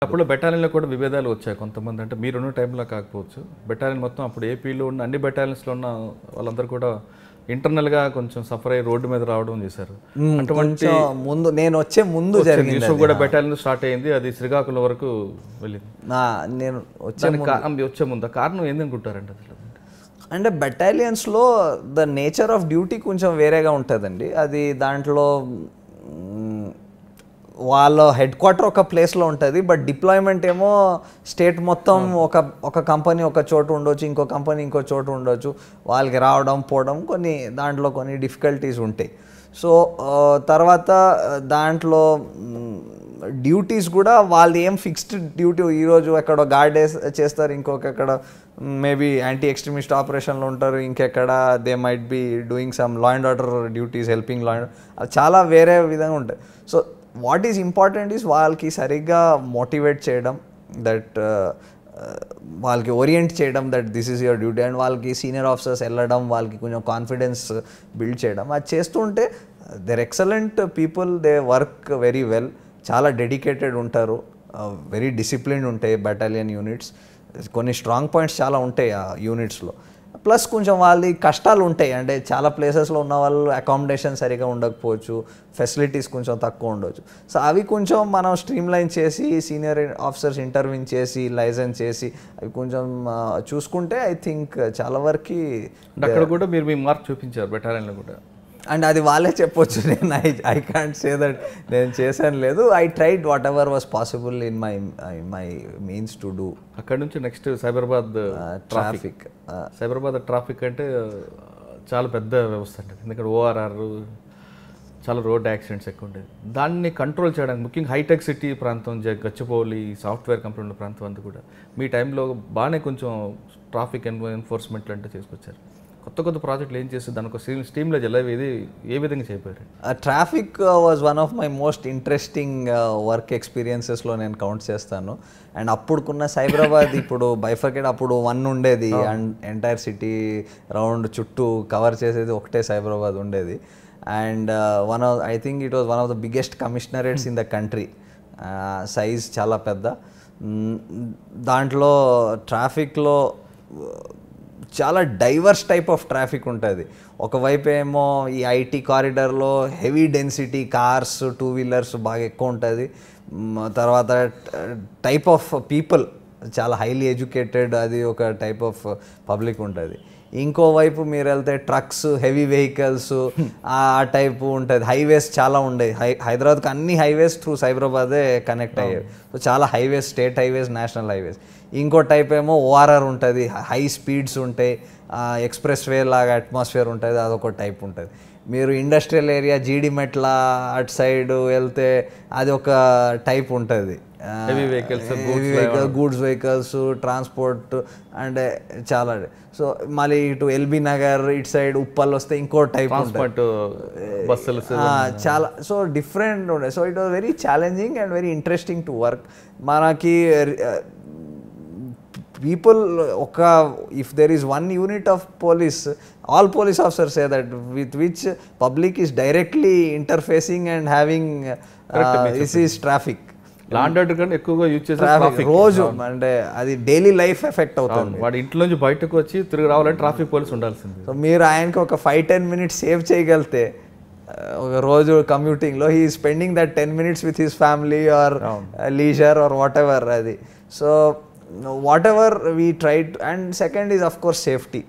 అప్పుడు బెటాలియన్లో కూడా విభేదాలు వచ్చాయి. కొంతమంది అంటే మీరున్న టైంలో కాకపోవచ్చు. బెటాలియన్ మొత్తం అప్పుడు ఏపీలో ఉన్న అన్ని బెటాలియన్స్లో ఉన్న వాళ్ళందరూ కూడా ఇంటర్నల్గా కొంచెం సఫర్ అయ్యి రోడ్డు మీద రావడం చేశారు. అటువంటి ముందు నేను వచ్చే ముందు జరిగింది. కూడా బెటాలియన్ స్టార్ట్ అయింది, అది శ్రీకాకుళం వరకు వెళ్ళింది. నేను వచ్చే ముందు కారణం ఏందనుకుంటారండి అసలు? అంటే బెటాలియన్స్లో ద నేచర్ ఆఫ్ డ్యూటీ కొంచెం వేరేగా ఉంటుందండి. అది దాంట్లో వాళ్ళ హెడ్ క్వార్టర్ ఒక ప్లేస్లో ఉంటుంది, బట్ డిప్లాయ్మెంట్ ఏమో స్టేట్ మొత్తం ఒక కంపెనీ ఒక చోటు ఉండొచ్చు, ఇంకో కంపెనీ ఇంకో చోటు ఉండొచ్చు. వాళ్ళకి రావడం పోవడం దాంట్లో కొన్ని డిఫికల్టీస్ ఉంటాయి. సో తర్వాత దాంట్లో డ్యూటీస్ కూడా వాళ్ళు ఏం ఫిక్స్డ్ డ్యూటీ, ఈరోజు ఎక్కడో గార్డ్ చేస్తారు, ఇంకొకక్కడ మేబీ యాంటీ ఎక్స్ట్రీమిస్ట్ ఆపరేషన్లో ఉంటారు, ఇంకెక్కడ they might be doing some law and order duties, helping law and అది చాలా వేరే విధంగా ఉంటాయి. So what is important is వాళ్ళకి సరిగ్గా మోటివేట్ చేయడం, దట్ వాళ్ళకి ఓరియంట్ చేయడం that this is your duty, and వాళ్ళకి సీనియర్ ఆఫీసర్స్ వెళ్ళడం, వాళ్ళకి కొంచెం కాన్ఫిడెన్స్ బిల్డ్ చేయడం. అది చేస్తుంటే there excellent people, they work very well, చాలా డెడికేటెడ్ ఉంటారు, వెరీ డిసిప్లిన్ ఉంటాయి బెటాలియన్ యూనిట్స్. కొన్ని స్ట్రాంగ్ పాయింట్స్ చాలా ఉంటాయి ఆ యూనిట్స్లో. ప్లస్ కొంచెం వాళ్ళ కష్టాలు ఉంటాయి, అంటే చాలా ప్లేసెస్లో ఉన్న వాళ్ళు అకామిడేషన్ సరిగా ఉండకపోవచ్చు, ఫెసిలిటీస్ కొంచెం తక్కువ ఉండవచ్చు. సో అవి కొంచెం మనం స్ట్రీమ్లైన్ చేసి సీనియర్ ఆఫీసర్స్ ఇంటర్వ్యూ చేసి లైసెన్స్ చేసి అవి కొంచెం చూసుకుంటే ఐ థింక్ చాలా వరకు అక్కడ కూడా మీరు మీ మార్క్ చూపించారు బెటాలియన్లో కూడా. అండ్ అది వాళ్ళే చెప్పొచ్చు, నేను ఐ కాంట్ సే దట్ నేను చేశాను లేదు. I tried what ever was possible in my means to do. అక్కడ నుంచి next Cyberabad traffic. Cyberabad traffic అంటే చాలా పెద్ద వ్యవస్థ అండి, ఎందుకంటే ఓఆర్ఆర్ చాలా రోడ్ యాక్సిడెంట్స్ ఎక్కువ ఉండేది. దాన్ని కంట్రోల్ చేయడానికి ముఖ్యంగా హైటెక్ సిటీ ప్రాంతం, గచ్చిబౌలి సాఫ్ట్వేర్ కంపెనీల ప్రాంతం అంతా కూడా మీ టైంలో బాగానే కొంచెం ట్రాఫిక్ ఎన్ఫోర్స్మెంట్లు అంటే చేసుకొచ్చారు. కొత్త కొత్త ప్రాజెక్టులు ఏం చేస్తే దానికి స్ట్రీమ్లో ఇది ఏ విధంగా చేయబోయారు? Traffic was one of my most interesting work ఎక్స్పీరియన్సెస్లో నేను కౌంట్ చేస్తాను. అండ్ అప్పుడుకున్న సైబరాబాద్ ఇప్పుడు బైఫర్కేట్, అప్పుడు 1 ఉండేది, అండ్ ఎంటైర్ సిటీ రౌండ్ చుట్టూ కవర్ చేసేది ఒకటే సైబరాబాద్ ఉండేది. And I think it was one of the biggest commissionerates in the country. Size చాలా పెద్ద. దాంట్లో ట్రాఫిక్లో చాలా డైవర్స్ టైప్ ఆఫ్ ట్రాఫిక్ ఉంటుంది. ఒకవైపు ఏమో ఈ ఐటీ కారిడార్లో హెవీ డెన్సిటీ కార్స్, 2 వీలర్స్ బాగా ఎక్కువ ఉంటుంది. తర్వాత టైప్ ఆఫ్ పీపుల్ చాలా హైలీ ఎడ్యుకేటెడ్, అది ఒక టైప్ ఆఫ్ పబ్లిక్ ఉంటుంది. ఇంకోవైపు మీరు వెళ్తే ట్రక్స్, హెవీ వెహికల్స్ ఆ టైపు ఉంటుంది. హైవేస్ చాలా ఉండేవి. హైదరాబాద్కి అన్ని హైవేస్ త్రూ సైబరాబాదే కనెక్ట్ అయ్యేవి. సో చాలా highways, state highways, national highways. ఇంకో టైప్ ఏమో ఓఆర్ఆర్ ఉంటుంది, హై స్పీడ్స్ ఉంటాయి, ఎక్స్ప్రెస్ వే లాగా అట్మాస్ఫియర్ ఉంటుంది, అదొక టైప్ ఉంటుంది. మీరు ఇండస్ట్రియల్ ఏరియా జీడిమెట్ల అటు సైడ్ వెళ్తే అది ఒక టైప్ ఉంటుంది. గూడ్స్ వెహికల్స్, ట్రాన్స్పోర్ట్ అంటే చాలా. సో మళ్ళీ ఇటు ఎల్బీ నగర్ ఇటు సైడ్ ఉప్పల్ వస్తే ఇంకో టైప్ ఉంటుంది, చాలా. సో డిఫరెంట్ ఉండే. So it was very challenging and very interesting to work. మనకి people, if there is one unit of police, all police officers say that with which public is directly interfacing and having this is traffic. Land order కన్నా ఎక్కువగా use చేసే traffic రోజు, అంటే అది daily life effect అవుతుంది. వాడి ఇంట్లో నుంచి బయటకు వచ్చి తిరిగి రావాలంటే ట్రాఫిక్ పోలీస్ ఉండాల్సింది. సో మీరు ఆయనకి ఒక 5-10 minutes సేవ్ చేయగలితే ఒక రోజు కమ్యూటింగ్లో, he is spending that 10 minutes with his family or leisure or whatever అది. So whatever we tried. And second is of course safety.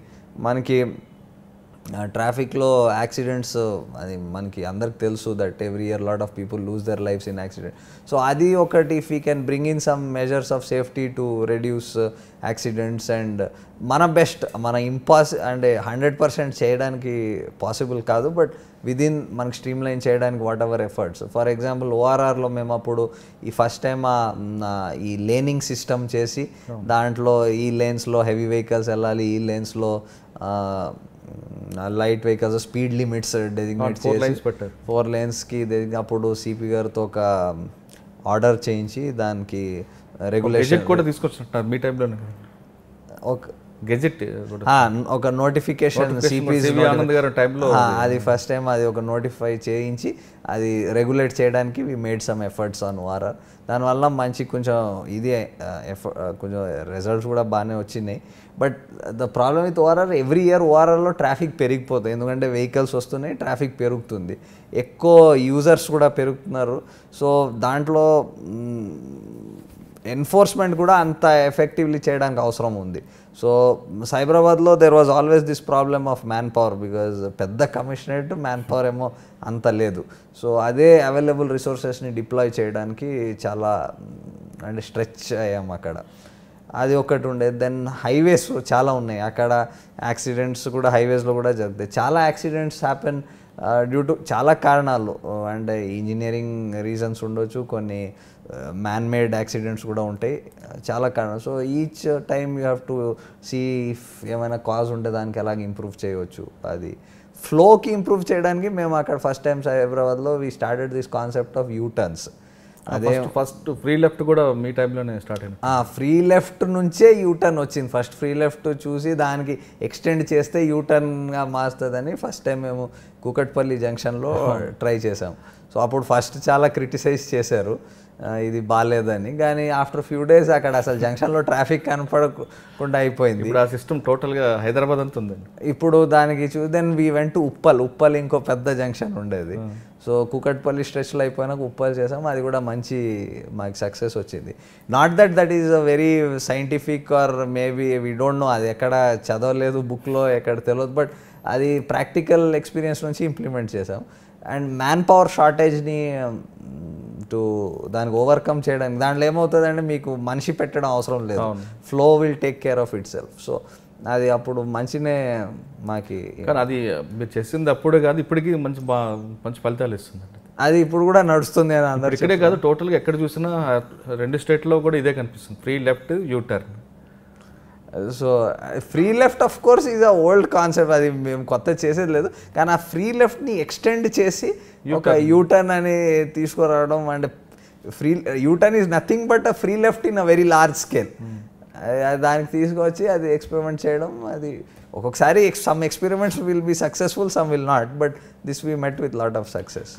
మనకి ట్రాఫిక్లో యాక్సిడెంట్స్ అది మనకి అందరికి తెలుసు, that every year lot of people lose their lives in accident. So అది ఒకటి, if we can bring in some measures of safety to reduce accidents. And మన best, మన అంటే 100% చేయడానికి పాసిబుల్ కాదు, బట్ విదిన్ మనకి స్ట్రీమ్లైన్ చేయడానికి whatever efforts. For example ఓఆర్ఆర్లో మేము అప్పుడు ఈ ఫస్ట్ టైం ఈ లేనింగ్ సిస్టమ్ చేసి, దాంట్లో ఈ లేన్స్లో హెవీ వెహికల్స్ వెళ్ళాలి, ఈ లేన్స్లో light vehicles speed limits designate చేసి 4 lanesకి అప్పుడు సిపి గారితో ఒక ఆర్డర్ చేయించి దానికి రెగ్యులేషన్ కూడా తీసుకొచ్చినట్టు మీ టైంలో. గెజెట్ ఒక నోటిఫికేషన్ సివి ఆనంద్ గారి టైంలో అది ఫస్ట్ టైం అది ఒక నోటిఫై చేయించి అది రెగ్యులేట్ చేయడానికి we made some efforts on ORR. దానివల్ల మంచి కొంచెం ఇది కొంచెం రిజల్ట్స్ కూడా బాగానే వచ్చినాయి. But the problem with ORR, every year ఓఆర్ఆర్లో ట్రాఫిక్ పెరిగిపోతుంది, ఎందుకంటే వెహికల్స్ వస్తున్నాయి, ట్రాఫిక్ పెరుగుతుంది, ఎక్కువ యూజర్స్ కూడా పెరుగుతున్నారు. సో దాంట్లో ఎన్ఫోర్స్మెంట్ కూడా అంత ఎఫెక్టివ్లీ చేయడానికి అవసరం ఉంది. సో సైబరాబాద్లో there was always this problem of manpower, because పెద్ద కమిషనరేట్, మ్యాన్ పవర్ ఏమో అంత లేదు. సో అదే అవైలబుల్ రిసోర్సెస్ని డిప్లాయ్ చేయడానికి చాలా అంటే స్ట్రెచ్ అయ్యాం అక్కడ. అది ఒకటి ఉండేది. దెన్ హైవేస్ చాలా ఉన్నాయి అక్కడ, యాక్సిడెంట్స్ కూడా హైవేస్లో కూడా జరుగుతాయి. చాలా యాక్సిడెంట్స్ హ్యాపెన్ డ్యూ టు చాలా కారణాలు, అంటే ఇంజనీరింగ్ రీజన్స్ ఉండొచ్చు, కొన్ని మ్యాన్ మేడ్ యాక్సిడెంట్స్ కూడా ఉంటాయి, చాలా కారణాలు. So each time you have to see if ఏమైనా కాజ్ ఉంటే దానికి ఎలాగ ఇంప్రూవ్ చేయవచ్చు. అది ఫ్లోకి ఇంప్రూవ్ చేయడానికి మేము అక్కడ ఫస్ట్ టైం హైదరాబాద్లో we started this concept of U-turns. అదే ఫస్ట్ ఫ్రీ లెఫ్ట్ కూడా మీ టైంలోనే స్టార్ట్ అయింది. ఫ్రీ లెఫ్ట్ నుంచే యూటర్న్ వచ్చింది. ఫస్ట్ ఫ్రీ లెఫ్ట్ చూసి దానికి ఎక్స్టెండ్ చేస్తే యూటర్న్గా మారుతుందని ఫస్ట్ టైం మేము కూకట్పల్లి జంక్షన్లో ట్రై చేసాం. సో అప్పుడు ఫస్ట్ చాలా క్రిటిసైజ్ చేశారు ఇది బాగాలేదని, కానీ ఆఫ్టర్ ఫ్యూ డేస్ అక్కడ అసలు జంక్షన్లో ట్రాఫిక్ కనపడకుండా అయిపోయింది. ఇప్పుడు ఆ సిస్టమ్ టోటల్గా హైదరాబాద్ అంతా ఉందండి. ఇప్పుడు దానికి దెన్ వీ వెంట్ ఉప్పల్ ఇంకో పెద్ద జంక్షన్ ఉండేది. సో కూకట్పల్లి స్ట్రెచ్లో అయిపోయినాక ఉప్పల్ చేసాం, అది కూడా మంచి మాకు సక్సెస్ వచ్చింది. Not that is a very scientific or maybe we don't know, అది ఎక్కడ చదవలేదు బుక్లో, ఎక్కడ తెలియదు, బట్ అది ప్రాక్టికల్ ఎక్స్పీరియన్స్ నుంచి ఇంప్లిమెంట్ చేసాం. అండ్ మ్యాన్ పవర్ షార్టేజ్ని దానికి ఓవర్కమ్ చేయడానికి, దాంట్లో ఏమవుతుందంటే మీకు మనిషి పెట్టడం అవసరం లేదు, flow will take care of it self. So అది అప్పుడు మంచినే మాకి. కానీ అది మీరు చేసింది అప్పుడే కాదు, ఇప్పటికీ మంచి ఫలితాలు ఇస్తుంది. అది ఇప్పుడు కూడా నడుస్తుంది అని అందరు. ఇక్కడే కాదు, టోటల్గా ఎక్కడ చూసినా 2 స్టేట్లో కూడా ఇదే కనిపిస్తుంది, free left U turn. So free left of course is a old concept, అది మేము కొత్త చేసేది లేదు. కానీ ఆ ఫ్రీ లెఫ్ట్ని ఎక్స్టెండ్ చేసి ఒక యూటర్న్ అని తీసుకురావడం, అంటే free U turn is nothing but a free left in a very large scale. దానికి తీసుకొచ్చి అది ఎక్స్పెరిమెంట్ చేయడం, అది ఒక్కొక్కసారి some experiments will be successful, some will not, but this we met with lot of success.